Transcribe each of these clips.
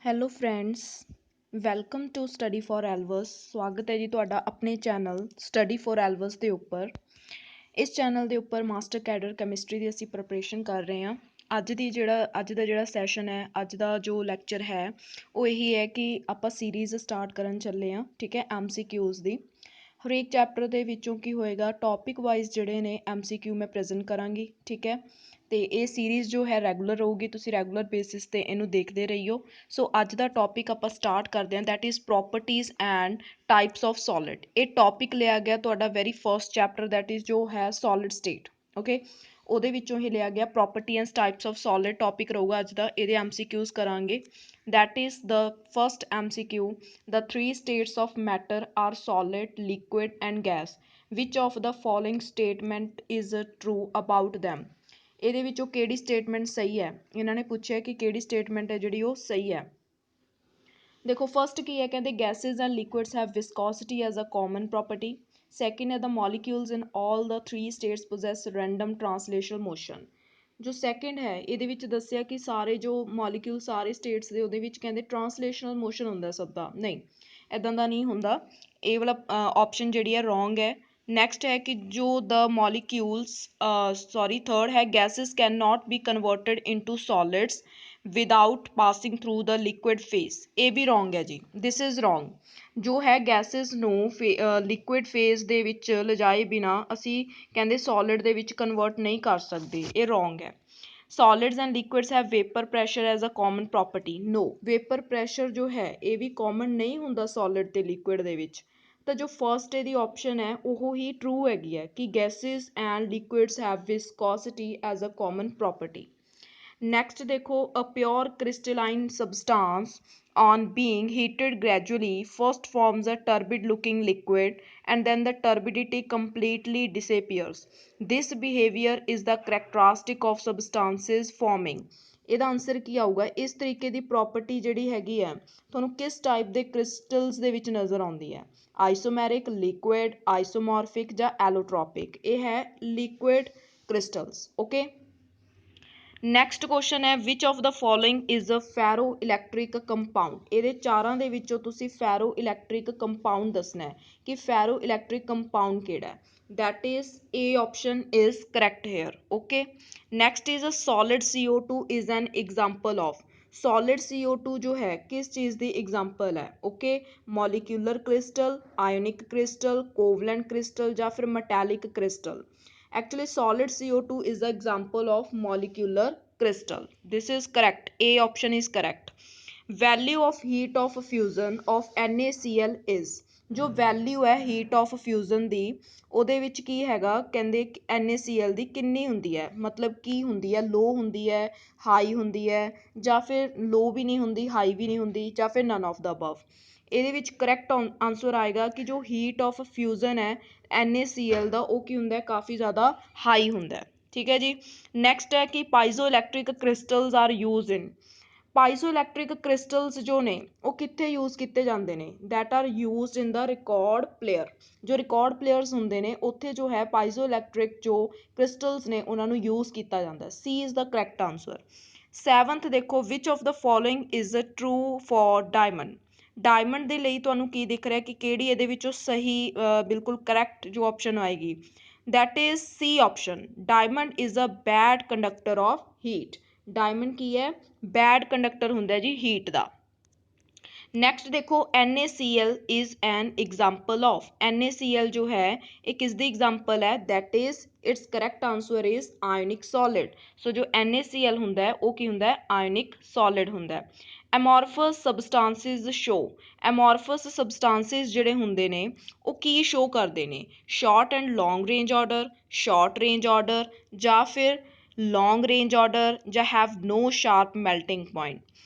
Hello friends, welcome to study for always. ਸਵਾਗਤ ਹੈ ਜੀ ਤੁਹਾਡਾ ਆਪਣੇ ਚੈਨਲ ਸਟੱਡੀ ਫॉर ਐਲਵਸ ਦੇ ਉੱਪਰ। ਇਸ ਚੈਨਲ ਦੇ ਉੱਪਰ ਮਾਸਟਰ ਕੈਡਰ ਕੈਮਿਸਟਰੀ ਦੀ ਅਸੀਂ ਪ੍ਰੈਪਰੇਸ਼ਨ ਕਰ ਰਹੇ ਹਾਂ। ਅੱਜ ਦਾ ਜਿਹੜਾ ਸੈਸ਼ਨ ਹੈ, ਅੱਜ ਦਾ ਜੋ ਲੈਕਚਰ ਹੈ ਉਹ ਇਹੀ ਹੈ ਕਿ ਆਪਾਂ ਸੀਰੀਜ਼ ਸਟਾਰਟ ਕਰਨ ਚੱਲੇ ਹਾਂ। ਠੀਕ ਹੈ, MCQs ਦੀ ਹਰੇਕ ਚੈਪਟਰ ਦੇ ਵਿੱਚੋਂ ਕੀ ਹੋਏਗਾ, ਟੌਪਿਕ ਵਾਈਜ਼ ਜਿਹੜੇ ਨੇ MCQ ਮੈਂ ਪ੍ਰੈਜ਼ੈਂਟ ਕਰਾਂਗੀ। ਠੀਕ ਹੈ, ਅਤੇ ਇਹ ਸੀਰੀਜ਼ ਜੋ ਹੈ ਰੈਗੂਲਰ ਰਹੂਗੀ, ਤੁਸੀਂ ਰੈਗੂਲਰ ਬੇਸਿਸ 'ਤੇ ਇਹਨੂੰ ਦੇਖਦੇ ਰਹੀਓ। ਸੋ ਅੱਜ ਦਾ ਟੌਪਿਕ ਆਪਾਂ ਸਟਾਰਟ ਕਰਦੇ ਹਾਂ, that is properties and types of solid. ਇਹ ਟੌਪਿਕ ਲਿਆ ਗਿਆ ਤੁਹਾਡਾ very first chapter, that is ਜੋ ਹੈ ਸੋਲਿਡ ਸਟੇਟ। ਓਕੇ, ਉਹਦੇ ਵਿੱਚੋਂ ਹੀ ਲਿਆ ਗਿਆ property and types of solid topic ਰਹੂਗਾ ਅੱਜ ਦਾ। ਇਹਦੇ MCQs ਕਰਾਂਗੇ। That is the first MCQ, the three states of matter are solid, liquid and gas. Which of the following statement is true about them? ਇਹਦੇ ਵਿੱਚੋਂ ਕਿਹੜੀ statement ਸਹੀ ਹੈ? ਇਹਨਾਂ ਨੇ ਪੁੱਛਿਆ ਕਿ ਕਿਹੜੀ ਸਟੇਟਮੈਂਟ ਹੈ ਜਿਹੜੀ ਉਹ ਸਹੀ ਹੈ। ਦੇਖੋ ਫਸਟ ਕੀ ਹੈ, ਕਹਿੰਦੇ gases and liquids have viscosity as a common property. Second ਹੈ, the molecules in all the three states possess random translational motion. ਜੋ ਸੈਕਿੰਡ ਹੈ ਇਹਦੇ ਵਿੱਚ ਦੱਸਿਆ ਕਿ ਸਾਰੇ ਜੋ ਮੋਲੀਕਿਊਲ ਸਾਰੇ ਸਟੇਟਸ ਦੇ ਉਹਦੇ ਵਿੱਚ ਕਹਿੰਦੇ ਟਰਾਂਸਲੇਸ਼ਨਲ ਮੋਸ਼ਨ ਹੁੰਦਾ ਸਭ ਦਾ। ਨਹੀਂ, ਇੱਦਾਂ ਦਾ ਨਹੀਂ ਹੁੰਦਾ। ਇਹ ਵਾਲਾ ਆਪਸ਼ਨ ਜਿਹੜੀ ਹੈ ਰੋਂਗ ਹੈ। ਨੈਕਸਟ ਹੈ ਕਿ ਜੋ ਦ ਮੋਲੀਕਿਊਲਸ ਥਰਡ ਹੈ, gases can not be converted into solids without passing through the liquid phase. ਇਹ ਵੀ ਰੋਂਗ ਹੈ ਜੀ, ਦਿਸ ਇਜ਼ ਰੋਂਗ। ਜੋ ਹੈ ਗੈਸਿਸ ਨੂੰ ਲਿਕੁਇਡ ਫੇਸ ਦੇ ਵਿੱਚ ਲਿਜਾਏ ਬਿਨਾ ਅਸੀਂ ਕਹਿੰਦੇ ਸੋਲਿਡ ਦੇ ਵਿੱਚ ਕਨਵਰਟ ਨਹੀਂ ਕਰ ਸਕਦੇ, ਇਹ ਰੋਂਗ ਹੈ। Solids and liquids have vapour pressure as a common property. No, vapour pressure ਜੋ ਹੈ ਇਹ ਵੀ ਕਾਮਨ ਨਹੀਂ ਹੁੰਦਾ ਸੋਲਿਡ ਤੇ ਲਿਕੁਇਡ ਦੇ ਵਿੱਚ। ਤਾਂ ਜੋ ਫਸਟ ਇਹਦੀ ਆਪਸ਼ਨ ਹੈ ਉਹ ਹੀ ਟਰੂ ਹੈਗੀ ਹੈ ਕਿ gases and liquids have viscosity as a common property. Next ਦੇਖੋ, a pure crystalline substance on being heated gradually first forms a turbid looking liquid and then the turbidity completely disappears. This behavior is the characteristic of substances forming. ਇਹਦਾ answer ਕੀ ਆਊਗਾ? ਇਸ ਤਰੀਕੇ ਦੀ property ਜਿਹੜੀ ਹੈਗੀ ਹੈ ਤੁਹਾਨੂੰ ਕਿਸ ਟਾਈਪ ਦੇ ਕ੍ਰਿਸਟਲਸ ਦੇ ਵਿੱਚ ਨਜ਼ਰ ਆਉਂਦੀ ਹੈ? ਆਈਸੋਮੈਰਿਕ, ਲਿਕੁਇਡ, ਆਈਸੋਮੋਰਫਿਕ ਜਾਂ ਐਲੋਟ੍ਰੋਪਿਕ? ਇਹ ਹੈ liquid crystals. Okay, next question ਹੈ, which of the following is a ferroelectric compound. ਇਹਦੇ ਚਾਰਾਂ ਦੇ ਵਿੱਚੋਂ ਤੁਸੀਂ ਫੈਰੋ ਇਲੈਕਟ੍ਰਿਕ ਕੰਪਾਊਂਡ ਦੱਸਣਾ ਹੈ ਕਿ ਫੈਰੋ ਇਲੈਕਟ੍ਰਿਕ ਕੰਪਾਊਂਡ ਕਿਹੜਾ ਹੈ। That is A option is correct here. Okay, next is a solid CO2 is an example of. Solid CO2 ਜੋ ਹੈ ਕਿਸ ਚੀਜ਼ ਦੀ ਐਗਜ਼ਾਮਪਲ ਹੈ? Okay, molecular crystal, ionic crystal, covalent crystal ਜਾਂ ਫਿਰ metallic crystal? Actually, solid CO2 is the example of molecular crystal. This is correct. A option is correct. Value of heat of fusion of NaCl is. ਜੋ value ਹੈ heat of fusion ਦੀ, ਉਹਦੇ ਵਿੱਚ ਕੀ ਹੈਗਾ ਕਹਿੰਦੇ NaCl ਦੀ ਕਿੰਨੀ ਹੁੰਦੀ ਹੈ, ਮਤਲਬ ਕੀ ਹੁੰਦੀ ਹੈ? ਲੋ ਹੁੰਦੀ ਹੈ, ਹਾਈ ਹੁੰਦੀ ਹੈ, ਜਾਂ ਫਿਰ ਲੋ ਵੀ ਨਹੀਂ ਹੁੰਦੀ, ਹਾਈ ਵੀ ਨਹੀਂ ਹੁੰਦੀ, ਜਾਂ ਫਿਰ ਨਨ ਆਫ ਦਾ ਅਬਵ? ਇਹਦੇ ਵਿੱਚ ਕਰੈਕਟ ਆਨਸਰ ਆਏਗਾ ਕਿ ਜੋ ਹੀਟ ਆਫ ਫਿਊਜ਼ਨ ਹੈ NaCl ਦਾ, ਉਹ ਕੀ ਹੁੰਦਾ ਹੈ? ਕਾਫੀ ਜ਼ਿਆਦਾ ਹਾਈ ਹੁੰਦਾ। ਠੀਕ ਹੈ ਜੀ। ਨੈਕਸਟ ਹੈ ਕਿ ਪਾਈਜ਼ੋ ਇਲੈਕਟ੍ਰਿਕ ਕ੍ਰਿਸਟਲਸ ਆਰ ਯੂਜ਼ ਇਨ। ਪਾਈਜ਼ੋ ਇਲੈਕਟ੍ਰਿਕ ਕ੍ਰਿਸਟਲਸ ਜੋ ਨੇ ਉਹ ਕਿੱਥੇ ਯੂਜ਼ ਕੀਤੇ ਜਾਂਦੇ ਨੇ? That R used in the record player. ਜੋ ਰਿਕਾਰਡ ਪਲੇਅਰਸ ਹੁੰਦੇ ਨੇ ਉੱਥੇ ਜੋ ਹੈ ਪਾਈਜ਼ੋ ਇਲੈਕਟ੍ਰਿਕ ਜੋ ਕ੍ਰਿਸਟਲਸ ਨੇ ਉਹਨਾਂ ਨੂੰ ਯੂਜ਼ ਕੀਤਾ ਜਾਂਦਾ। C is the correct answer. Seventh ਦੇਖੋ, which of the following is true for diamond. Diamond ਦੇ ਲਈ ਤੁਹਾਨੂੰ ਕੀ ਦਿਖ ਰਿਹਾ ਕਿ ਕਿਹੜੀ ਇਹਦੇ ਵਿੱਚੋਂ ਸਹੀ ਬਿਲਕੁਲ ਕਰੈਕਟ ਜੋ ਆਪਸ਼ਨ ਆਏਗੀ? That is C option. Diamond is a bad conductor of heat. Diamond ਕੀ ਹੈ? ਬੈਡ ਕੰਡਕਟਰ ਹੁੰਦਾ ਜੀ ਹੀਟ ਦਾ। ਨੈਕਸਟ ਦੇਖੋ, NaCl is an example of. NaCl ਜੋ ਹੈ ਇਹ ਕਿਸ ਦੀ ਐਗਜ਼ਾਮਪਲ ਹੈ? That is its correct answer is ionic solid. So ਜੋ NaCl ਹੁੰਦਾ ਹੈ ਉਹ ਕੀ ਹੁੰਦਾ ਹੈ? ਆਇਓਨਿਕ ਸੋਲਿਡ ਹੁੰਦਾ ਹੈ। Amorphous substances show. Amorphous substances ਜਿਹੜੇ ਹੁੰਦੇ ਨੇ ਉਹ ਕੀ ਸ਼ੋ ਕਰਦੇ ਨੇ? Short and long range order, short range order, ਜਾਂ ਫਿਰ ਲੌਂਗ ਰੇਂਜ ਆਰਡਰ, ਜਾਂ have no sharp melting point?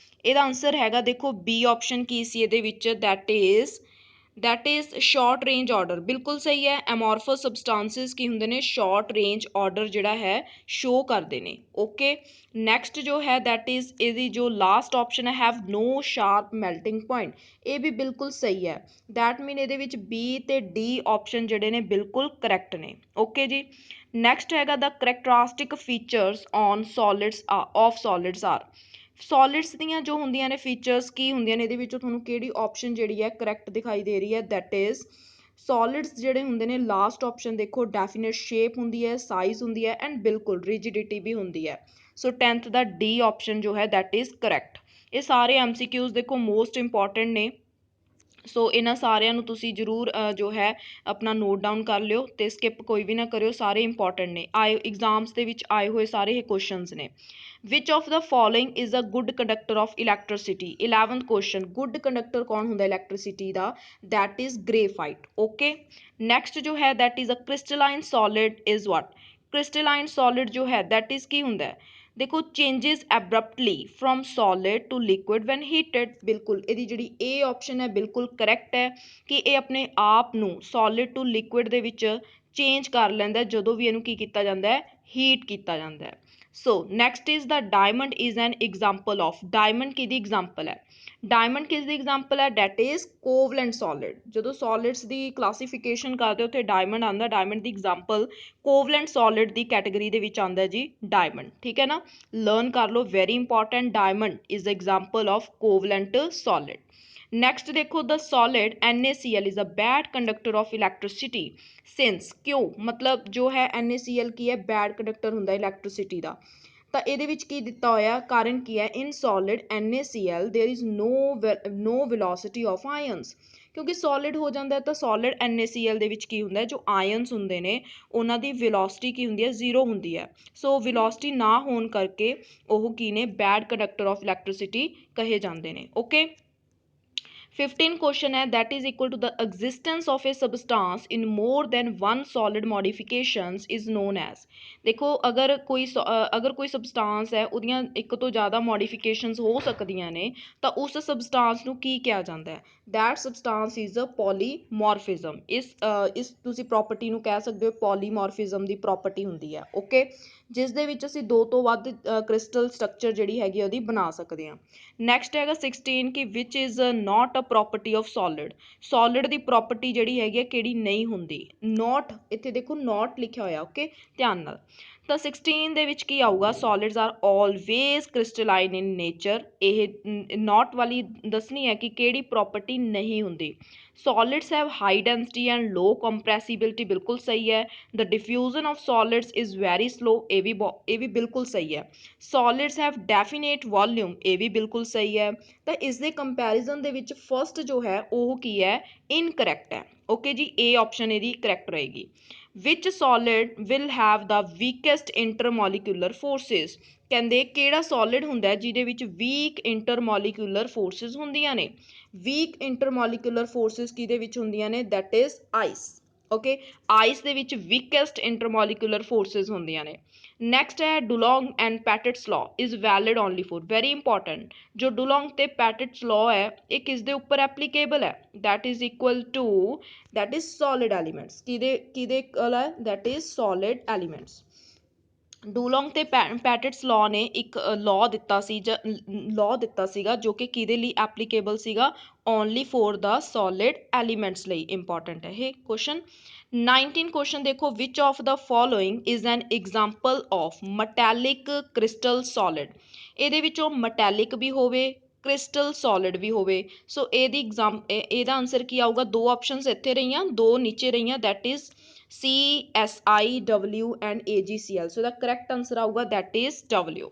ਇਹਦਾ ਆਨਸਰ ਹੈਗਾ ਦੇਖੋ ਬੀ ਆਪਸ਼ਨ। ਕੀ ਸੀ ਇਹਦੇ ਵਿੱਚ? That is short range order. ਬਿਲਕੁਲ ਸਹੀ ਹੈ। ਐਮੋਰਫਸ ਸਬਸਟਾਂਸਿਸ ਕੀ ਹੁੰਦੇ ਨੇ? ਸ਼ਾਰਟ ਰੇਂਜ ਆਰਡਰ ਜਿਹੜਾ ਹੈ ਸ਼ੋ ਕਰਦੇ ਨੇ। ਓਕੇ, ਨੈਕਸਟ ਜੋ ਹੈ ਦੈਟ ਇਜ਼ ਇਹਦੀ ਜੋ ਲਾਸਟ ਆਪਸ਼ਨ ਹੈ, have no sharp melting point. ਇਹ ਵੀ ਬਿਲਕੁਲ ਸਹੀ ਹੈ। ਦੈਟ ਮੀਨ ਇਹਦੇ ਵਿੱਚ ਬੀ ਤੇ ਡੀ ਆਪਸ਼ਨ ਜਿਹੜੇ ਨੇ ਬਿਲਕੁਲ ਕਰੈਕਟ ਨੇ। ਓਕੇ ਜੀ। ਨੈਕਸਟ ਹੈਗਾ, ਦਾ ਕਰੈਕਟਰਿਸਟਿਕ features on solids of solids R. Solids ਦੀਆਂ ਜੋ ਹੁੰਦੀਆਂ ਨੇ ਫੀਚਰਸ ਕੀ ਹੁੰਦੀਆਂ ਨੇ, ਇਹਦੇ ਵਿੱਚੋਂ ਤੁਹਾਨੂੰ ਕਿਹੜੀ ਆਪਸ਼ਨ ਜਿਹੜੀ ਹੈ ਕਰੈਕਟ ਦਿਖਾਈ ਦੇ ਰਹੀ ਹੈ, ਦੈਟ ਇਜ਼ ਸੋਲਿਡਸ ਜਿਹੜੇ ਹੁੰਦੇ ਨੇ, ਲਾਸਟ ਆਪਸ਼ਨ ਦੇਖੋ, ਡੈਫੀਨਿਟ ਸ਼ੇਪ ਹੁੰਦੀ ਹੈ, ਸਾਈਜ਼ ਹੁੰਦੀ ਹੈ ਐਂਡ ਬਿਲਕੁਲ ਰਿਜਿਡਿਟੀ ਵੀ ਹੁੰਦੀ ਹੈ। ਸੋ 10th ਦਾ ਡੀ ਆਪਸ਼ਨ ਜੋ ਹੈ ਦੈਟ ਇਜ਼ ਕਰੈਕਟ। ਇਹ ਸਾਰੇ MCQs ਦੇਖੋ ਮੋਸਟ ਇੰਪੋਰਟੈਂਟ ਨੇ, ਸੋ ਇਹਨਾਂ ਸਾਰਿਆਂ ਨੂੰ ਤੁਸੀਂ ਜ਼ਰੂਰ ਜੋ ਹੈ ਆਪਣਾ ਨੋਟ ਡਾਊਨ ਕਰ ਲਿਓ ਅਤੇ ਸਕਿਪ ਕੋਈ ਵੀ ਨਾ ਕਰਿਓ, ਸਾਰੇ ਇੰਪੋਰਟੈਂਟ ਨੇ, ਐਗਜ਼ਾਮਸ ਦੇ ਵਿੱਚ ਆਏ ਹੋਏ ਸਾਰੇ ਇਹ ਕੁਐਸਚਨਸ ਨੇ। Which of the following is a good conductor of electricity. 11th question, good conductor ਕੌਣ ਹੁੰਦਾ ਇਲੈਕਟ੍ਰਿਸਿਟੀ ਦਾ, that is graphite. Okay, next ਜੋ ਹੈ that is a crystalline solid is what. Crystalline solid ਜੋ ਹੈ ਦੈਟ ਇਜ਼ ਕੀ ਹੁੰਦਾ ਹੈ, ਦੇਖੋ changes abruptly from solid to liquid when heated. ਬਿਲਕੁਲ ਇਹਦੀ ਜਿਹੜੀ ਏ ਆਪਸ਼ਨ ਹੈ ਬਿਲਕੁਲ ਕਰੈਕਟ ਹੈ ਕਿ ਇਹ ਆਪਣੇ ਆਪ ਨੂੰ ਸੋਲਿਡ ਟੂ ਲਿਕੁਇਡ ਦੇ ਵਿੱਚ ਚੇਂਜ ਕਰ ਲੈਂਦਾ ਜਦੋਂ ਵੀ ਇਹਨੂੰ ਕੀ ਕੀਤਾ ਜਾਂਦਾ ਹੈ, ਹੀਟ ਕੀਤਾ ਜਾਂਦਾ ਹੈ। So next is the diamond is an example of. Diamond ਕਿਹਦੀ ਐਗਜ਼ਾਮਪਲ ਹੈ, ਡਾਇਮੰਡ ਕਿਸ ਦੀ ਐਗਜ਼ਾਮਪਲ ਹੈ, ਡੈਟ ਇਜ਼ ਕੋਵਲੈਂਟ ਸੋਲਿਡ। ਜਦੋਂ ਸੋਲਿਡਸ ਦੀ ਕਲਾਸੀਫਿਕੇਸ਼ਨ ਕਰਦੇ ਉੱਥੇ ਡਾਇਮੰਡ ਆਉਂਦਾ, ਡਾਇਮੰਡ ਦੀ ਐਗਜ਼ਾਮਪਲ ਕੋਵਲੈਂਟ ਸੋਲਿਡ ਦੀ ਕੈਟੇਗਰੀ ਦੇ ਵਿੱਚ ਆਉਂਦਾ ਜੀ ਡਾਇਮੰਡ। ਠੀਕ ਹੈ ਨਾ, ਲਰਨ ਕਰ ਲਓ, very important, diamond is example of covalent solid. Next ਦੇਖੋ, the solid NaCl is a bad conductor of electricity since. ਕਿਉਂ, ਮਤਲਬ ਜੋ ਹੈ NaCl ਕੀ ਹੈ, ਬੈਡ ਕੰਡਕਟਰ ਹੁੰਦਾ ਇਲੈਕਟ੍ਰਿਸਿਟੀ ਦਾ। ਤਾਂ ਇਹਦੇ ਵਿੱਚ ਕੀ ਦਿੱਤਾ ਹੋਇਆ, ਕਾਰਨ ਕੀ ਹੈ, in solid NaCl there is no velocity of ions. ਕਿਉਂਕਿ ਸੋਲਿਡ ਹੋ ਜਾਂਦਾ ਤਾਂ ਸੋਲਿਡ NaCl ਦੇ ਵਿੱਚ ਕੀ ਹੁੰਦਾ, ਜੋ ਆਇਨਸ ਹੁੰਦੇ ਨੇ ਉਹਨਾਂ ਦੀ ਵੈਲੋਸਿਟੀ ਕੀ ਹੁੰਦੀ ਹੈ, ਜ਼ੀਰੋ ਹੁੰਦੀ ਹੈ। ਸੋ ਵੈਲੋਸਿਟੀ ਨਾ ਹੋਣ ਕਰਕੇ ਉਹ ਕੀ ਨੇ, ਬੈਡ ਕੰਡਕਟਰ ਆਫ ਇਲੈਕਟ੍ਰਿਸਿਟੀ ਕਹੇ ਜਾਂਦੇ ਨੇ। ਓਕੇ, 15 question ਹੈ that is equal to the existence of a substance in more than one solid modifications is known as। ਦੇਖੋ ਅਗਰ ਕੋਈ ਸਬਸਟਾਂਸ ਹੈ ਉਹਦੀਆਂ ਇੱਕ ਤੋਂ ਜ਼ਿਆਦਾ ਮੋਡੀਫਿਕੇਸ਼ਨਸ ਹੋ ਸਕਦੀਆਂ ਨੇ ਤਾਂ ਉਸ ਸਬਸਟਾਂਸ ਨੂੰ ਕੀ ਕਿਹਾ ਜਾਂਦਾ ਹੈ, that substance is a polymorphism। ਇਸ ਤੁਸੀਂ ਪ੍ਰੋਪਰਟੀ ਨੂੰ ਕਹਿ ਸਕਦੇ ਹੋ ਪੋਲੀਮੋਰਫਿਜ਼ਮ ਦੀ ਪ੍ਰੋਪਰਟੀ ਹੁੰਦੀ ਹੈ। ਓਕੇ, ਜਿਸ ਦੇ ਵਿੱਚ ਅਸੀਂ ਦੋ ਤੋਂ ਵੱਧ ਕ੍ਰਿਸਟਲ ਸਟਰਕਚਰ ਜਿਹੜੀ ਹੈਗੀ ਉਹਦੀ ਬਣਾ ਸਕਦੇ ਹਾਂ। ਨੈਕਸਟ ਹੈਗਾ 16 ਕਿ which is not a property of solid. Solid ਦੀ ਪ੍ਰੋਪਰਟੀ ਜਿਹੜੀ ਹੈਗੀ ਹੈ ਕਿਹੜੀ ਨਹੀਂ ਹੁੰਦੀ, ਨੋਟ, ਇੱਥੇ ਦੇਖੋ ਨੋਟ ਲਿਖਿਆ ਹੋਇਆ। ਓਕੇ, ਧਿਆਨ ਨਾਲ। ਤਾਂ 16 ਦੇ ਵਿੱਚ ਕੀ ਆਊਗਾ, ਸੋਲਿਡਸ ਆਰ ਆਲਵੇਜ਼ ਕ੍ਰਿਸਟਲਾਈਨ ਇਨ ਨੇਚਰ। ਇਹ ਨੋਟ ਵਾਲੀ ਦੱਸਣੀ ਹੈ ਕਿ ਕਿਹੜੀ ਪ੍ਰੋਪਰਟੀ ਨਹੀਂ ਹੁੰਦੀ। Solids have high density and ਲੋ ਕੰਪਰੈਸਿਬਿਲਿਟੀ, ਬਿਲਕੁਲ ਸਹੀ ਹੈ। ਦ diffusion of solids is very slow, ਇਹ ਵੀ ਬਿਲਕੁਲ ਸਹੀ ਹੈ। ਸੋਲਿਡਸ ਹੈਵ ਡੈਫੀਨੇਟ ਵੋਲਿਊਮ, ਇਹ ਵੀ ਬਿਲਕੁਲ ਸਹੀ ਹੈ। ਤਾਂ ਇਸ ਦੇ ਕੰਪੈਰੀਜ਼ਨ ਦੇ ਵਿੱਚ ਫਸਟ ਜੋ ਹੈ ਉਹ ਕੀ ਹੈ, ਇਨਕਰੈਕਟ ਹੈ। ਓਕੇ ਜੀ, ਏ ਆਪਸ਼ਨ ਇਹਦੀ ਕਰੈਕਟ ਰਹੇਗੀ। Which solid will have the weakest intermolecular forces. ਕਹਿੰਦੇ ਕਿਹੜਾ ਸੋਲਿਡ ਹੁੰਦਾ ਜਿਹਦੇ ਵਿੱਚ ਵੀਕ ਇੰਟਰਮੋਲੀਕੂਲਰ ਫੋਰਸਿਸ ਹੁੰਦੀਆਂ ਨੇ। ਵੀਕ ਇੰਟਰਮੋਲੀਕੂਲਰ ਫੋਰਸਿਸ ਕਿਹਦੇ ਵਿੱਚ ਹੁੰਦੀਆਂ ਨੇ, that is ice. Okay, ice ਦੇ ਵਿੱਚ ਵੀਕੈਸਟ ਇੰਟਰਮੋਲੀਕੂਲਰ ਫੋਰਸਿਸ ਹੁੰਦੀਆਂ ਨੇ। ਨੈਕਸਟ ਹੈ Dulong and Petit's law is valid only for, very important. ਜੋ ਡੁਲੋਂਗ ਤੇ ਪੈਟਿਟਸ ਲਾਅ ਹੈ ਇਹ ਕਿਸ ਦੇ ਉੱਪਰ ਐਪਲੀਕੇਬਲ ਹੈ, that is equal to, that is solid elements. ਕਿਹਦੇ ਕੋਲ ਹੈ, that is solid elements. Dulong ਤੇ ਪੈਟਿਟਸ ਲਾਅ ਨੇ ਇੱਕ ਲਾਅ ਦਿੱਤਾ ਸੀਗਾ ਜੋ ਕਿ ਕਿਹਦੇ ਲਈ ਐਪਲੀਕੇਬਲ ਸੀਗਾ, only for the solid elements ਲਈ। ਇੰਪੋਰਟੈਂਟ ਹੈ ਇਹ ਕੁਐਸਚਨ। 19 ਕੁਐਸਚਨ ਦੇਖੋ, which of the following is an example of metallic crystal solid. ਇਹਦੇ ਵਿੱਚੋਂ ਮੈਟੈਲਿਕ ਵੀ ਹੋਵੇ, ਕ੍ਰਿਸਟਲ ਸੋਲਿਡ ਵੀ ਹੋਵੇ। ਸੋ ਇਹਦਾ ਆਨਸਰ ਕੀ ਆਊਗਾ, ਦੋ ਆਪਸ਼ਨਸ ਇੱਥੇ ਰਹੀਆਂ, ਦੋ ਨੀਚੇ ਰਹੀਆਂ, that is CSIW and AgCl। So the correct answer ਆਊਗਾ ਦੈਟ ਇਜ਼ W।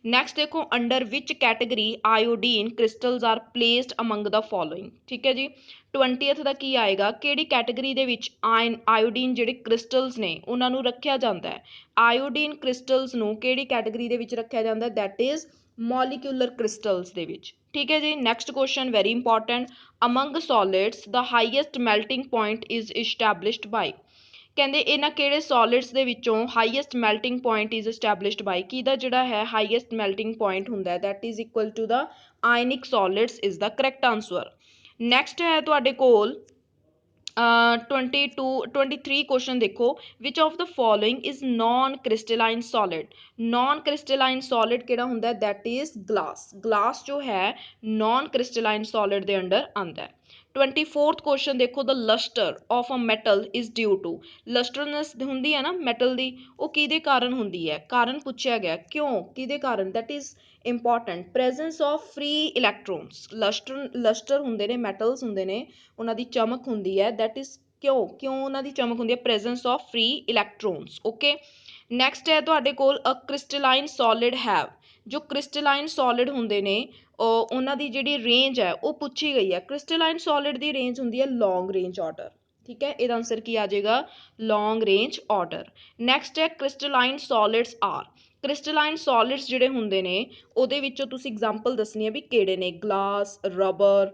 ਨੈਕਸਟ ਦੇਖੋ, under which category iodine crystals are placed among the following. ਠੀਕ ਹੈ ਜੀ, 20th ਦਾ ਕੀ ਆਏਗਾ, ਕਿਹੜੀ ਕੈਟੇਗਰੀ ਦੇ ਵਿੱਚ ਆਇਓਡੀਨ ਜਿਹੜੇ ਕ੍ਰਿਸਟਲਸ ਨੇ ਉਹਨਾਂ ਨੂੰ ਰੱਖਿਆ ਜਾਂਦਾ ਹੈ। ਆਇਓਡੀਨ ਕ੍ਰਿਸਟਲਸ ਨੂੰ ਕਿਹੜੀ ਕੈਟੇਗਰੀ ਦੇ ਵਿੱਚ ਰੱਖਿਆ ਜਾਂਦਾ, ਦੈਟ ਇਜ਼ ਮੋਲੀਕੂਲਰ ਕ੍ਰਿਸਟਲਸ ਦੇ ਵਿੱਚ। ਠੀਕ ਹੈ ਜੀ, next question very important, among solids the highest melting point is established by. ਕਹਿੰਦੇ ਇਹਨਾਂ ਕਿਹੜੇ ਸੋਲਿਡਸ ਦੇ ਵਿੱਚੋਂ highest melting point is established by, ਕਿਹਦਾ ਜਿਹੜਾ ਹੈ ਹਾਈਐਸਟ ਮੈਲਟਿੰਗ ਪੁਆਇੰਟ ਹੁੰਦਾ ਹੈ, that is equal to the ionic solids is the correct answer. Next ਹੈ ਤੁਹਾਡੇ ਕੋਲ 23 ਕੁਐਸਚਨ ਦੇਖੋ, which of the following is non crystalline solid. Non crystalline solid ਕਿਹੜਾ ਹੁੰਦਾ ਹੈ, ਦੈਟ ਇਜ਼ ਗਲਾਸ। ਗਲਾਸ ਜੋ ਹੈ ਨॉन ਕ੍ਰਿਸਟਲਾਈਨ ਸੋਲਿਡ ਦੇ ਅੰਡਰ ਆਉਂਦਾ ਹੈ। 24th क्वेश्चन देखो, the luster of a metal is due to, lusterness ਹੁੰਦੀ ਹੈ ਨਾ ਮੈਟਲ ਦੀ, ਉਹ ਕਿਹਦੇ ਕਾਰਨ ਹੁੰਦੀ ਹੈ, ਕਾਰਨ ਪੁੱਛਿਆ ਗਿਆ ਕਿਉਂ ਕਿਹਦੇ ਕਾਰਨ, that is important, presence of free electrons, ਲਸਟਰ ਹੁੰਦੇ ਨੇ, ਮੈਟਲਸ ਹੁੰਦੇ ਨੇ, ਉਹਨਾਂ ਦੀ ਚਮਕ ਹੁੰਦੀ ਹੈ, that is ਕਿਉਂ ਕਿਉਂ ਉਹਨਾਂ ਦੀ ਚਮਕ ਹੁੰਦੀ ਹੈ, presence of free electrons, okay। Next ਹੈ ਤੁਹਾਡੇ ਕੋਲ ਅ ਕ੍ਰਿਸਟਲਾਈਨ ਸੋਲਿਡ ਹੈਵ, ਜੋ ਕ੍ਰਿਸਟਲਾਈਨ ਸੋਲਿਡ ਹੁੰਦੇ ਨੇ ਉਹਨਾਂ ਦੀ ਜਿਹੜੀ ਰੇਂਜ ਹੈ ਉਹ ਪੁੱਛੀ ਗਈ ਹੈ। ਕ੍ਰਿਸਟਲਾਈਨ ਸੋਲਿਡ ਦੀ ਰੇਂਜ ਹੁੰਦੀ ਹੈ ਲੌਂਗ ਰੇਂਜ ਆਰਡਰ, ਠੀਕ ਹੈ, ਇਹਦਾ ਆਨਸਰ ਕੀ ਆ ਜਾਏਗਾ, ਲੌਂਗ ਰੇਂਜ ਆਰਡਰ। ਨੈਕਸਟ ਹੈ ਕ੍ਰਿਸਟਲਾਈਨ ਸੋਲਿਡਸ ਆਰ, ਕ੍ਰਿਸਟਲਾਈਨ ਸੋਲਿਡਸ ਜਿਹੜੇ ਹੁੰਦੇ ਨੇ ਉਹਦੇ ਵਿੱਚੋਂ ਤੁਸੀਂ ਐਗਜ਼ਾਮਪਲ ਦੱਸਣੀ ਹੈ ਵੀ ਕਿਹੜੇ ਨੇ, glass, rubber,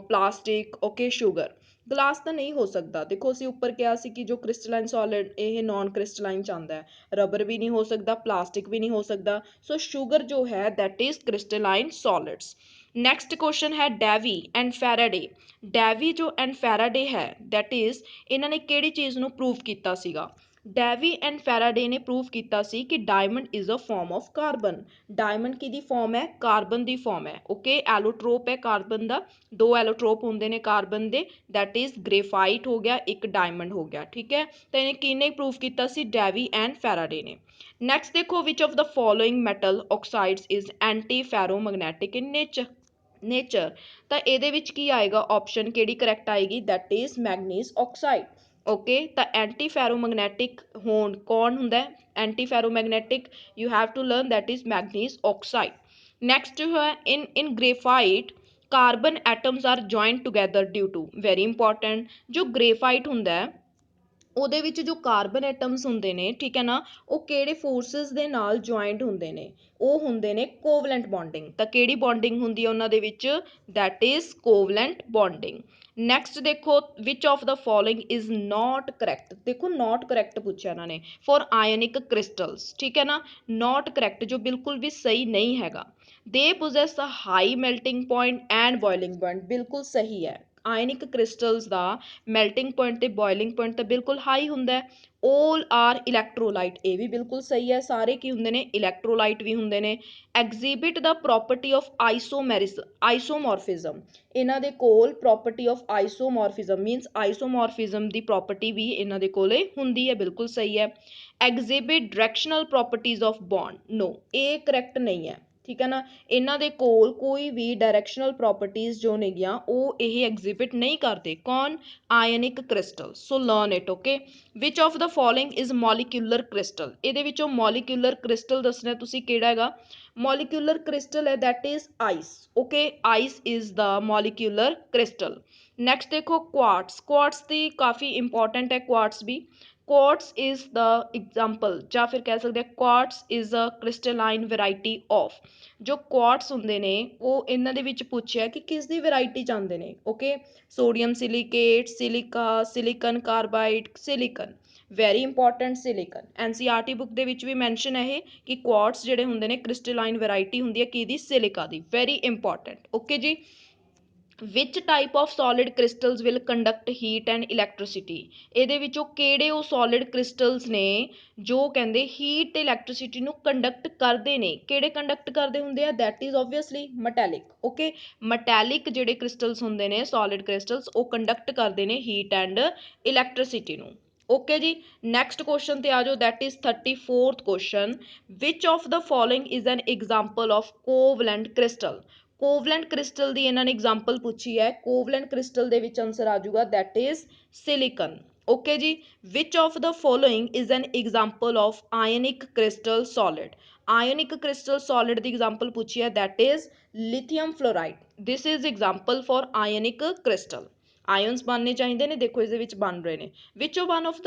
plastic, okay, sugar. Glass ਤਾਂ ਨਹੀਂ ਹੋ ਸਕਦਾ, ਦੇਖੋ ਅਸੀਂ ਉੱਪਰ ਕਿਹਾ ਸੀ ਕਿ ਜੋ ਕ੍ਰਿਸਟਲਾਈਨ ਸੋਲਿਡ ਇਹ ਨॉन ਕ੍ਰਿਸਟਲਾਈਨ ਚ ਆਉਂਦਾ ਹੈ, ਰਬਰ ਵੀ ਨਹੀਂ ਹੋ ਸਕਦਾ, ਪਲਾਸਟਿਕ ਵੀ ਨਹੀਂ ਹੋ ਸਕਦਾ, ਸੋ ਸ਼ੂਗਰ ਜੋ ਹੈ that is crystalline solids। Next question ਹੈ ਡੈਵੀ ਐਂਡ ਫੈਰਾਡੇ, ਡੈਵੀ ਜੋ ਐਂਡ ਫੈਰਾਡੇ ਹੈ that is ਇਹਨਾਂ ਨੇ ਕਿਹੜੀ ਚੀਜ਼ ਨੂੰ ਪ੍ਰੂਵ ਕੀਤਾ ਸੀਗਾ, ਡੈਵੀ ਐਂਡ ਫੈਰਾਡੇ ਨੇ ਪ੍ਰੂਵ ਕੀਤਾ ਸੀ ਕਿ diamond is a form of carbon, diamond ਕਿਹਦੀ ਫਾਰਮ ਹੈ, ਕਾਰਬਨ ਦੀ ਫਾਰਮ ਹੈ, ਓਕੇ, ਐਲੋਟ੍ਰੋਪ ਹੈ ਕਾਰਬਨ ਦਾ, ਦੋ ਐਲੋਟ੍ਰੋਪ ਹੁੰਦੇ ਨੇ ਕਾਰਬਨ ਦੇ, that is ਗ੍ਰੇਫਾਈਟ ਹੋ ਗਿਆ, ਇੱਕ ਡਾਇਮੰਡ ਹੋ ਗਿਆ, ਠੀਕ ਹੈ, ਤਾਂ ਇਹਨੇ ਕਿਹਨੇ ਪ੍ਰੂਵ ਕੀਤਾ ਸੀ, ਡੈਵੀ ਐਂਡ ਫੈਰਾਡੇ ਨੇ। ਨੈਕਸਟ ਦੇਖੋ, which of the following metal oxides is anti ferromagnetic in nature, ਤਾਂ ਇਹਦੇ ਵਿੱਚ ਕੀ ਆਏਗਾ, ਆਪਸ਼ਨ ਕਿਹੜੀ ਕਰੈਕਟ ਆਏਗੀ, that is manganese oxide, okay. ਤਾਂ ਐਂਟੀ ਫੈਰੋਮੈਗਨੈਟਿਕ ਹੋਣ ਕੌਣ ਹੁੰਦਾ ਹੈ, anti ferromagnetic you have to learn that is manganese oxide. Next ਜੋ ਹੈ in graphite carbon atoms are joint together due to, very important, ਜੋ ਗ੍ਰੇਫਾਈਟ ਹੁੰਦਾ ਹੈ ਉਹਦੇ ਵਿੱਚ ਜੋ ਕਾਰਬਨ ਐਟਮਸ ਹੁੰਦੇ ਨੇ, ਠੀਕ ਹੈ ਨਾ, ਉਹ ਕਿਹੜੇ ਫੋਰਸਿਸ ਦੇ ਨਾਲ ਜੁਆਇੰਟ ਹੁੰਦੇ ਨੇ, ਉਹ ਹੁੰਦੇ ਨੇ ਕੋਵਲੈਂਟ ਬੌਂਡਿੰਗ, ਤਾਂ ਕਿਹੜੀ ਬੌਂਡਿੰਗ ਹੁੰਦੀ ਹੈ ਉਹਨਾਂ ਦੇ ਵਿੱਚ, that is covalent bonding. Next ਦੇਖੋ, which of the following is not correct, ਦੇਖੋ ਨਾਟ ਕਰੈਕਟ ਪੁੱਛਿਆ ਇਹਨਾਂ ਨੇ ਫॉर ਆਇਨਿਕ ਕ੍ਰਿਸਟਲਸ, ਠੀਕ ਹੈ ਨਾ, ਨਾਟ ਕਰੈਕਟ ਜੋ ਬਿਲਕੁਲ ਵੀ ਸਹੀ ਨਹੀਂ ਹੈਗਾ, they possess a high melting point and boiling point, ਬਿਲਕੁਲ ਸਹੀ ਹੈ, ਆਇਨਿਕ ਕ੍ਰਿਸਟਲਸ ਦਾ ਮੈਲਟਿੰਗ ਪੁਆਇੰਟ ਤੇ ਬੋਇਲਿੰਗ ਪੁਆਇੰਟ ਤਾਂ ਬਿਲਕੁਲ ਹਾਈ ਹੁੰਦਾ ਹੈ। 올 ਆਰ ਇਲੈਕਟ੍ਰੋਲਾਈਟ, ਇਹ ਵੀ ਬਿਲਕੁਲ ਸਹੀ ਹੈ, ਸਾਰੇ ਕੀ ਹੁੰਦੇ ਨੇ, ਇਲੈਕਟ੍ਰੋਲਾਈਟ ਵੀ ਹੁੰਦੇ ਨੇ। ਐਗਜ਼ੀਬਿਟ ਦਾ ਪ੍ਰੋਪਰਟੀ ਆਫ ਆਈਸੋਮੋਰਫਿਜ਼ਮ, ਇਹਨਾਂ ਦੇ ਕੋਲ property of ਆਈਸੋਮੋਰਫਿਜ਼ਮ means ਆਈਸੋਮੋਰਫਿਜ਼ਮ the property ਵੀ ਇਹਨਾਂ ਦੇ ਕੋਲੇ ਹੁੰਦੀ ਹੈ, ਬਿਲਕੁਲ ਸਹੀ ਹੈ। ਐਗਜ਼ੀਬਿਟ ਡਾਇਰੈਕਸ਼ਨਲ ਪ੍ਰੋਪਰਟੀਜ਼ ਆਫ ਬੌਂਡ, ਨੋ, ਇਹ ਕਰੈਕਟ ਨਹੀਂ ਹੈ, ਠੀਕ ਹੈ ਨਾ, ਇਹਨਾਂ ਦੇ ਕੋਲ ਕੋਈ ਵੀ ਡਾਇਰੈਕਸ਼ਨਲ ਪ੍ਰੋਪਰਟੀਜ਼ ਜੋ ਨੇਗੀਆਂ ਉਹ ਇਹ ਐਗਜ਼ਿਬਿਟ ਨਹੀਂ ਕਰਦੇ, ਕੌਣ, ionic crystal, so learn it, okay. Which of the following is molecular crystal, ਇਹਦੇ ਵਿੱਚੋਂ ਮੋਲੀਕਿਊਲਰ ਕ੍ਰਿਸਟਲ ਦੱਸਣਾ ਤੁਸੀਂ ਕਿਹੜਾ ਹੈਗਾ, ਮੋਲੀਕਿਊਲਰ ਕ੍ਰਿਸਟਲ ਹੈ that is ice, okay, ice is the molecular crystal. Next ਦੇਖੋ ਕੁਆਰਟਸ, ਕੁਆਰਟਸ ਦੀ ਕਾਫੀ ਇੰਪੋਰਟੈਂਟ ਹੈ ਕੁਆਰਟਸ ਵੀ, ਕੁਆਰਟਸ ਇਜ਼ ਦ ਐਗਜ਼ਾਮਪਲ ਜਾਂ ਫਿਰ ਕਹਿ ਸਕਦੇ ਹਾਂ quartz is a crystalline variety of, ਜੋ ਕੁਆਰਟਸ ਹੁੰਦੇ ਨੇ ਉਹ ਇਹਨਾਂ ਦੇ ਵਿੱਚ ਪੁੱਛਿਆ ਕਿ ਕਿਸ ਦੀ ਵੈਰਾਈਟੀ ਚ ਆਉਂਦੇ ਨੇ, okay, sodium silicate, silica, silicon carbide, silicon, very important silicon, NCERT book ਦੇ ਵਿੱਚ ਵੀ ਮੈਂਸ਼ਨ ਹੈ ਇਹ ਕਿ ਕੁਆਰਟਸ ਜਿਹੜੇ ਹੁੰਦੇ ਨੇ ਕ੍ਰਿਸਟਲਾਈਨ ਵੈਰਾਈਟੀ ਹੁੰਦੀ ਹੈ ਕਿਹਦੀ, ਸਿਲਿਕਾ ਦੀ, ਵੈਰੀ ਇੰਪੋਰਟੈਂਟ, ਓਕੇ ਜੀ। Which type of solid crystals will conduct heat and electricity, ਇਹਦੇ ਵਿੱਚੋਂ ਕਿਹੜੇ ਉਹ ਸੋਲਿਡ ਕ੍ਰਿਸਟਲਸ ਨੇ ਜੋ ਕਹਿੰਦੇ ਹੀਟ ਤੇ ਇਲੈਕਟ੍ਰੀਸਿਟੀ ਨੂੰ ਕੰਡਕਟ ਕਰਦੇ ਨੇ, ਕਿਹੜੇ ਕੰਡਕਟ ਕਰਦੇ ਹੁੰਦੇ ਆ, that is obviously metallic, okay, metallic ਜਿਹੜੇ ਕ੍ਰਿਸਟਲਸ ਹੁੰਦੇ ਨੇ ਸੋਲਿਡ ਕ੍ਰਿਸਟਲਸ ਉਹ ਕੰਡਕਟ ਕਰਦੇ ਨੇ ਹੀਟ ਐਂਡ ਇਲੈਕਟ੍ਰੀਸਿਟੀ ਨੂੰ, ਓਕੇ ਜੀ। ਨੈਕਸਟ ਕੁਐਸਚਨ ਤੇ ਆ ਜਾਓ, that is 34th question, which of the following is an example of covalent crystal, covalent crystal ਦੀ ਇਹਨਾਂ ਨੇ ਐਗਜ਼ਾਮਪਲ ਪੁੱਛੀ ਹੈ, ਕੋਵਲੈਂਟ ਕ੍ਰਿਸਟਲ ਦੇ ਵਿੱਚ ਆਨਸਰ ਆ ਜਾਊਗਾ that is ਸਿਲੀਕਨ, ਓਕੇ ਜੀ। Which of the following is an example of ionic crystal solid, ionic crystal solid ਦੀ ਐਗਜ਼ਾਮਪਲ ਪੁੱਛੀ ਹੈ that is lithium fluoride, this is example for ionic crystal, ions ਬਣਨੇ ਚਾਹੀਦੇ ਨੇ, ਦੇਖੋ ਇਹਦੇ ਵਿੱਚ ਬਣ ਰਹੇ ਨੇ। Which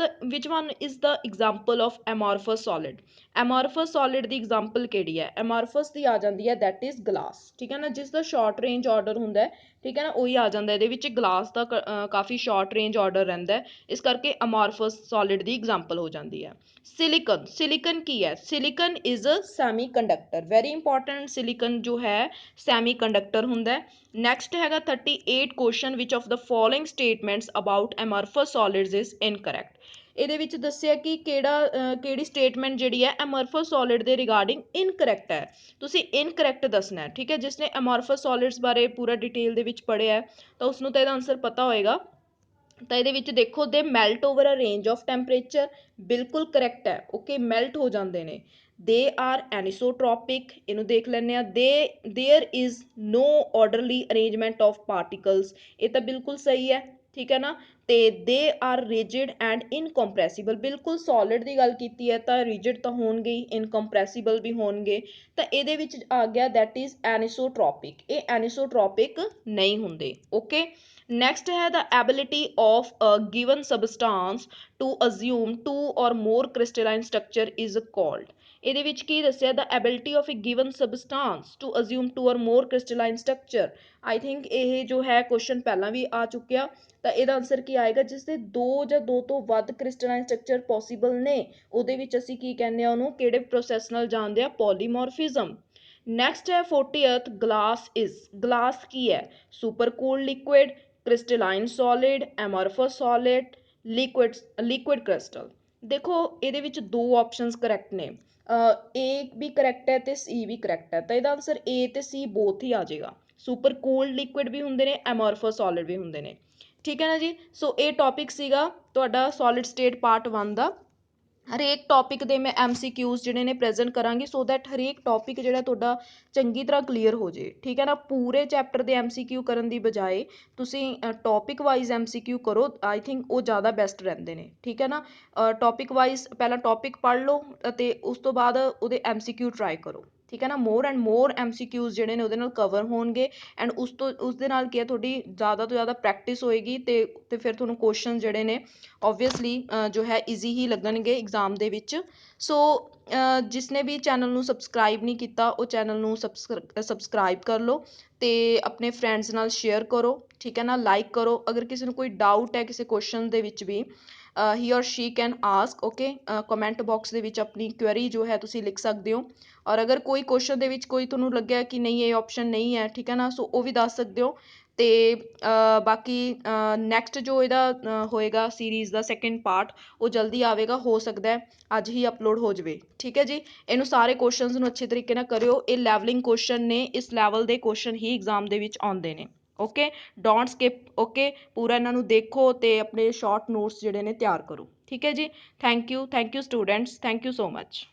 one is the example of amorphous solid, amorphous solid ਦੀ ਐਗਜ਼ਾਮਪਲ ਕਿਹੜੀ ਹੈ, ਐਮੋਰਫਸ ਦੀ ਆ ਜਾਂਦੀ ਹੈ that is ਗਲਾਸ, ਠੀਕ ਹੈ ਨਾ, ਜਿਸ ਦਾ ਸ਼ਾਰਟ ਰੇਂਜ ਆਰਡਰ ਹੁੰਦਾ ਹੈ, ਠੀਕ ਹੈ ਨਾ, ਉਹੀ ਆ ਜਾਂਦਾ ਇਹਦੇ ਵਿੱਚ, ਗਲਾਸ ਦਾ ਕਾਫੀ ਸ਼ਾਰਟ ਰੇਂਜ ਆਰਡਰ ਰਹਿੰਦਾ ਹੈ, ਇਸ ਕਰਕੇ ਅਮੋਰਫਸ ਸੋਲਿਡ ਦੀ ਐਗਜ਼ਾਮਪਲ ਹੋ ਜਾਂਦੀ ਹੈ। ਸਿਲੀਕਨ, ਸਿਲੀਕਨ ਕੀ ਹੈ, silicon is a semi conductor, very important, silicon ਜੋ ਹੈ ਸੈਮੀ ਕੰਡਕਟਰ ਹੁੰਦਾ ਹੈ। ਨੈਕਸਟ ਹੈਗਾ 38 question, which of the following statements about amorphous solids is incorrect, ਇਹਦੇ ਵਿੱਚ ਦੱਸਿਆ ਕਿ ਕਿਹੜੀ ਸਟੇਟਮੈਂਟ ਜਿਹੜੀ ਹੈ ਐਮਰਫਸ ਸੋਲਿਡ ਦੇ ਰਿਗਾਰਡਿੰਗ ਇਨਕਰੈਕਟ ਹੈ। ਤੁਸੀਂ ਇਨਕਰੈਕਟ ਦੱਸਣਾ ਹੈ, ਠੀਕ ਹੈ। ਜਿਸਨੇ ਐਮਰਫਸ ਸੋਲਿਡਸ ਬਾਰੇ ਪੂਰਾ ਡਿਟੇਲ ਦੇ ਵਿੱਚ ਪੜ੍ਹਿਆ ਹੈ ਤਾਂ ਉਸਨੂੰ ਤਾਂ ਇਹਦਾ ਆਨਸਰ ਪਤਾ ਹੋਏਗਾ। ਤਾਂ ਇਹਦੇ ਵਿੱਚ ਦੇਖੋ they melt over a range of temperature, ਬਿਲਕੁਲ ਕਰੈਕਟ ਹੈ। ਓਕੇ, ਮੈਲਟ ਹੋ ਜਾਂਦੇ ਨੇ। ਦੇ ਆਰ ਐਨੀਸੋਟ੍ਰੋਪਿਕ, ਇਹਨੂੰ ਦੇਖ ਲੈਂਦੇ ਆ। There is no orderly arrangement of particles, ਇਹ ਤਾਂ ਬਿਲਕੁਲ ਸਹੀ ਹੈ, ਠੀਕ ਹੈ ਨਾ। ਤੇ ਦੇ ਆਰ ਰਿਜਿਡ ਐਂਡ ਇਨਕੰਪਰੈਸੀਬਲ, ਬਿਲਕੁਲ ਸੋਲਿਡ ਦੀ ਗੱਲ ਕੀਤੀ ਹੈ ਤਾਂ ਰਿਜਿਡ ਤਾਂ ਹੋਣਗੇ ਹੀ, ਇਨਕੰਪਰੈਸੀਬਲ ਵੀ ਹੋਣਗੇ। ਤਾਂ ਇਹਦੇ ਵਿੱਚ ਆ ਗਿਆ ਦੈਟ ਇਜ਼ ਐਨੀਸੋਟ੍ਰੋਪਿਕ, ਇਹ ਐਨੀਸੋਟ੍ਰੋਪਿਕ ਨਹੀਂ ਹੁੰਦੇ। ਓਕੇ, ਨੈਕਸਟ ਹੈ the ability of a given substance to assume two or more crystalline structure is called। ਇਹਦੇ ਵਿੱਚ ਕੀ ਦੱਸਿਆ the ability of a given substance to assume two or more crystalline structure। I think ਇਹ ਜੋ ਹੈ question ਪਹਿਲਾਂ ਵੀ ਆ ਚੁੱਕਿਆ। ਤਾਂ ਇਹਦਾ ਆਨਸਰ ਕੀ ਆਏਗਾ, ਜਿਸ ਦੇ ਦੋ ਜਾਂ ਦੋ ਤੋਂ ਵੱਧ ਕ੍ਰਿਸਟਲਾਈਨ ਸਟਰਕਚਰ ਪੋਸੀਬਲ ਨੇ, ਉਹਦੇ ਵਿੱਚ ਅਸੀਂ ਕੀ ਕਹਿੰਦੇ ਆ ਉਹਨੂੰ, ਕਿਹੜੇ ਪ੍ਰੋਸੈਸ ਨਾਲ ਜਾਣਦੇ ਆ, ਪੋਲੀਮੋਰਫਿਜ਼ਮ। ਨੈਕਸਟ ਹੈ 40th ਗਲਾਸ ਇਜ਼, ਗਲਾਸ ਕੀ ਹੈ, super cool liquid, crystalline solid, amorphous solid, liquid crystal. ਦੇਖੋ ਇਹਦੇ ਵਿੱਚ ਦੋ ਆਪਸ਼ਨਸ ਕਰੈਕਟ ਨੇ, ਏ ਵੀ ਕਰੈਕਟ ਹੈ ਤੇ ਸੀ ਵੀ ਕਰੈਕਟ ਹੈ। ਤਾਂ ਇਹਦਾ ਆਨਸਰ ਏ ਤੇ ਸੀ ਬੋਥ ਹੀ ਆ ਜਾਏਗਾ। ਸੁਪਰ ਕੂਲਡ ਲਿਕੁਇਡ ਵੀ ਹੁੰਦੇ ਨੇ, ਐਮਰਫਸ ਸੋਲਿਡ ਵੀ ਹੁੰਦੇ ਨੇ, ਠੀਕ ਹੈ ਨਾ ਜੀ। ਸੋ ਇਹ ਟੌਪਿਕ ਸੀਗਾ ਤੁਹਾਡਾ ਸੋਲਿਡ ਸਟੇਟ ਪਾਰਟ 1 ਦਾ। ਹਰੇਕ ਟੌਪਿਕ ਦੇ ਮੈਂ MCQs ਜਿਹੜੇ ਨੇ ਪ੍ਰੈਜ਼ੈਂਟ ਕਰਾਂਗੀ, ਸੋ ਦੈਟ ਹਰੇਕ ਟੌਪਿਕ ਜਿਹੜਾ ਤੁਹਾਡਾ ਚੰਗੀ ਤਰ੍ਹਾਂ ਕਲੀਅਰ ਹੋ ਜੇ, ਠੀਕ ਹੈ ਨਾ। ਪੂਰੇ ਚੈਪਟਰ ਦੇ MCQ ਕਰਨ ਦੀ ਬਜਾਏ ਤੁਸੀਂ ਟੌਪਿਕ ਵਾਈਜ਼ MCQ ਕਰੋ, ਆਈ ਥਿੰਕ ਉਹ ਜ਼ਿਆਦਾ ਬੈਸਟ ਰਹਿੰਦੇ ਨੇ, ਠੀਕ ਹੈ ਨਾ। ਟੌਪਿਕ ਵਾਈਜ਼ ਪਹਿਲਾਂ ਟੌਪਿਕ ਪੜ੍ਹ ਲਓ ਅਤੇ ਉਸ ਤੋਂ ਬਾਅਦ ਉਹਦੇ MCQ ਟਰਾਈ ਕਰੋ, ਠੀਕ ਹੈ ਨਾ। ਮੋਰ ਐਂਡ ਮੋਰ MCQs ਜਿਹੜੇ ਨੇ ਉਹਦੇ ਨਾਲ ਕਵਰ ਹੋਣਗੇ ਐਂਡ ਉਸ ਦੇ ਨਾਲ ਕੀ ਹੈ, ਤੁਹਾਡੀ ਜ਼ਿਆਦਾ ਤੋਂ ਜ਼ਿਆਦਾ ਪ੍ਰੈਕਟਿਸ ਹੋਏਗੀ ਤੇ ਫਿਰ ਤੁਹਾਨੂੰ ਕੁਐਸਚਨ ਜਿਹੜੇ ਨੇ ਓਬਵੀਅਸਲੀ ਜੋ ਹੈ ਈਜ਼ੀ ਹੀ ਲੱਗਣਗੇ ਐਗਜ਼ਾਮ ਦੇ ਵਿੱਚ। ਸੋ ਜਿਸਨੇ ਵੀ ਚੈਨਲ ਨੂੰ ਸਬਸਕ੍ਰਾਈਬ ਨਹੀਂ ਕੀਤਾ ਉਹ ਚੈਨਲ ਨੂੰ ਸਬਸਕ੍ਰਾਈਬ ਕਰ ਲਓ ਅਤੇ ਆਪਣੇ ਫਰੈਂਡਸ ਨਾਲ ਸ਼ੇਅਰ ਕਰੋ, ਠੀਕ ਹੈ ਨਾ। ਲਾਈਕ ਕਰੋ। ਅਗਰ ਕਿਸੇ ਨੂੰ ਕੋਈ ਡਾਊਟ ਹੈ ਕਿਸੇ ਕੁਐਸਚਨ ਦੇ ਵਿੱਚ ਵੀ, ਹੀ ਔਰ Shri can ask, okay. Comment box ਦੇ ਵਿੱਚ ਆਪਣੀ ਕੁਐਰੀ ਜੋ ਹੈ ਤੁਸੀਂ ਲਿਖ ਸਕਦੇ ਹੋ। ਔਰ ਅਗਰ ਕੋਈ ਕੁਐਸਚਨ ਦੇ ਵਿੱਚ ਕੋਈ ਤੁਹਾਨੂੰ ਲੱਗਿਆ ਕਿ ਨਹੀਂ ਇਹ ਆਪਸ਼ਨ ਨਹੀਂ ਹੈ, ਠੀਕ ਹੈ ਨਾ, ਸੋ ਉਹ ਵੀ ਦੱਸ ਸਕਦੇ ਹੋ। ਅਤੇ ਬਾਕੀ ਨੈਕਸਟ ਜੋ ਇਹਦਾ ਹੋਏਗਾ ਸੀਰੀਜ਼ ਦਾ ਸੈਕਿੰਡ ਪਾਰਟ, ਉਹ ਜਲਦੀ ਆਵੇਗਾ, ਹੋ ਸਕਦਾ ਹੈ ਅੱਜ ਹੀ ਅਪਲੋਡ ਹੋ ਜਾਵੇ, ਠੀਕ ਹੈ ਜੀ। ਇਹਨੂੰ ਸਾਰੇ ਕੁਐਸਚਨਸ ਨੂੰ ਅੱਛੇ ਤਰੀਕੇ ਨਾਲ ਕਰਿਓ। ਇਹ ਲੈਵਲਿੰਗ ਕੁਐਸਚਨ ਨੇ, ਇਸ ਲੈਵਲ ਦੇ ਕੁਐਸਚਨ ਹੀ ਐਗਜ਼ਾਮ ਦੇ ਵਿੱਚ ਆਉਂਦੇ ਨੇ। Okay, don't skip. ਓਕੇ, ਪੂਰਾ ਇਹਨਾਂ ਨੂੰ ਦੇਖੋ ਅਤੇ ਆਪਣੇ ਸ਼ਾਰਟ ਨੋਟਸ ਜਿਹੜੇ ਨੇ ਤਿਆਰ ਕਰੋ, ਠੀਕ ਹੈ ਜੀ। Thank you students, thank you so much.